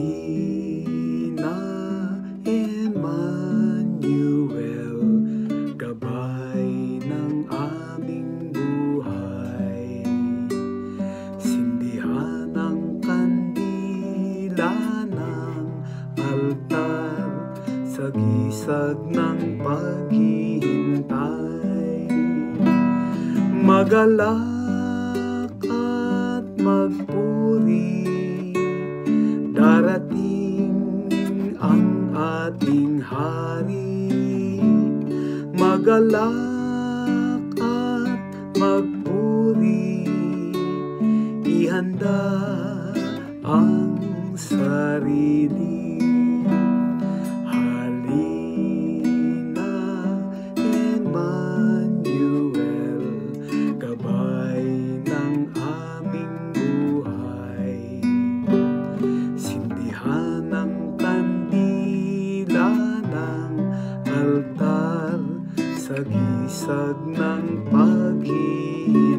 Halina, Emmanuel, gabay ng aming buhay. Sindihan ang kandila ng altar sa gisag ng paghihintay. Magalak at magpuri, darating ang ating hari. Magalak at magpuri, ihanda ang sarili. Halina, Emmanuel, gabay ng aming buhay. Sindihan ang kandila ng altar sa gisag ng paghihintay.